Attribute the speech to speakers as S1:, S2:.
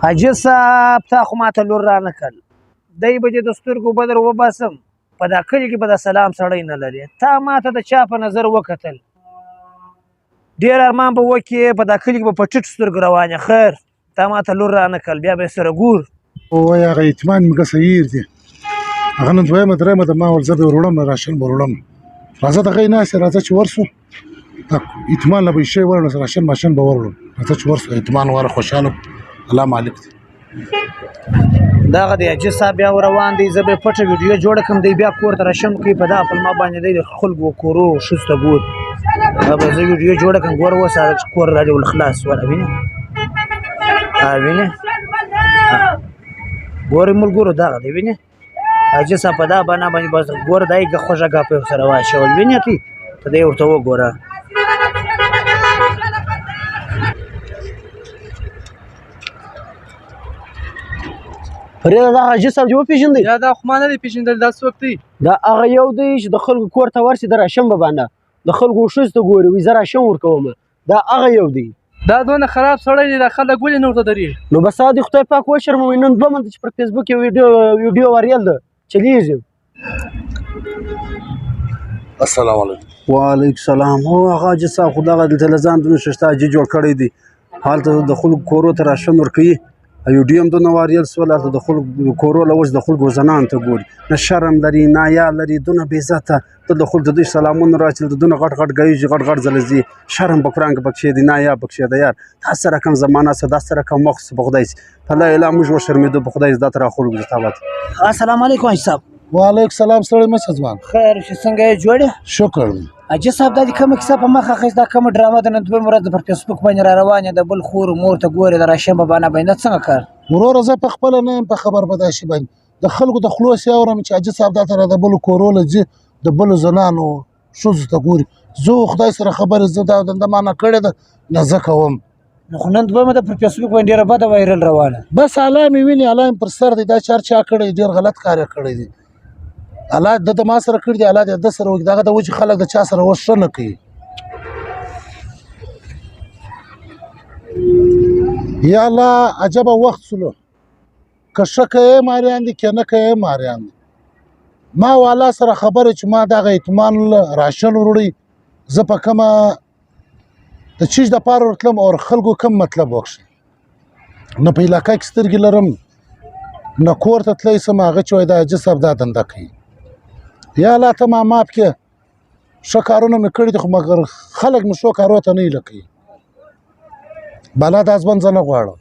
S1: حاجي صاحب تا خو ماته لور را نه کړل دی به دې د سترګو بدر وباسم په دا کلي کې به د سلام سړی نه لري تا ماته د چا په نظر وکتل ډېر ارمان به وکړې په دا کلي کې به په ټیټ سترګو روان یې خیر تا ماته لور را نه کړل بیا به یې سره ګور
S2: وایي هغه اطمان مې ګسه هیر دی هغه نن دویمه درېیمه ده ما ویل زه به یې وروړم راشن به وروړم راځه دغه یې ناست راځه چې ورسو اطمان له به یې شی وروړم راشن ماشن به وروړم راځه چې ورسو اطمان واره خوشحاله الله مالک دی
S1: دغه دی حاجي صاحب بیا روان دی زه به یې پټه ویډیو جوړه کړم دی بیا کور ته راشم کوي په دغه پلمه باندې دی د خلکو کورو ښځو ته ګوري دا به زه ویډیو جوړه کړم ګوره اوس کور را دې ولخلاص وله وینې وینې ګورې ملګرو دغه دی وینې حاجي صاحب په دا بنا باندې بس ګوره دا یې خوږه ګاپې ورسره واچول وینې ته دی ورته وګوره فریده دا حاجي صاحب دې وپېژندی
S3: یا دا خو ما نه دی پېژندلی دا څوک دی
S1: دا هغه یو دی چې د خلکو کور ته ورسي د راشم به باندې د خلکو ښځو ته ګوري وایي زه راشم ورکوم دا هغه یو دی
S3: دا دونه خراب سړی دی دا خلک ولې نه ورته درېږي
S1: نو بس هغه د خدای پاک وشرموئ نن 2 منټه چې پر فیسبوک کې ویډیو وایرل ده چلیږي
S2: السلام علیکم
S4: وعلیکم السلام هو هغه حاجي صاحب خو دغه دلته له ځان دونه ششته حاجي جوړ کړی دی هلته د خلکو کورو ته راشن ورکوي ویډیو هم دونه وایرل سول هلته د خلکو کورو له اوس د خلکو زنانو ته ګوري نه شرم لري نه حیا لري دونه بې عزته ته د خلکو د دوی سلامونه راچل د دونه غټ غټ ګایږي غټ غټ ځله ځي شرم په قرآن کې پکښې دی نه حیا پکښې ده یار دا څه رقم زمانه څه دا څه رقم وخت په خدای سي په لا اله موږ وشرمېدو په خدای دا تر خلکو د تابات
S1: السلام علیکم حاجي صاحب
S2: وعلیکم السلام ستړی مه شه ځوان
S1: خیر چې څنګه یې جوړې
S2: شکر دی
S1: حاجي صاحب دا دې کومه کیسه په مخه اخیست دا کومه ډرامه ده نن 2 ورځې پر فیسبوک باندې را روانې ده بل خور مور ته ګورې د راشم په بانه باندې څنګه کار
S2: وروره زه په خپله نه یم په خبر په دا شي باندې د خلکو د خولو سې اورم چې حاجي صاحب دلته را د بلو کورو له ځي د بلو زنانو ښځو ته ګوري زه خدای سره خبرې زه دا دنده ما نه کړې ده نه زه کوم
S1: نو خو نن 2 ده پر فیسبوک باندې ډېره بده وایرل روانه
S2: بس الله مې ویني الله مې پر سر دی دا چار چا کړی ډېر غلط کار یې کړی دی الله د ما سره کړي دی الله دې د سره وکړي دغه د وجې خلک د چا سره اوس ښه نه کوي یا الله عجبه وخت سلو که ښه کوې ماریان دي که نه کوې ماریان دي ما والا سره خبرې چې ما دغه اطمان راشن وروړی زه په کومه د چیز دپاره ورتلم او خلکو کم مطلب وکړي نه په علاقه کې سترګې لرم نه کور ته تللی سم هغه چې وایي دا حاجي صاحب دا دنده کوي یا الله ته ما ماف کړې ښه کارونه مې کړي دي خو مګر خلک مې ښو کارو ته نه هیله کوي بالا دا ځوان زه نه غواړم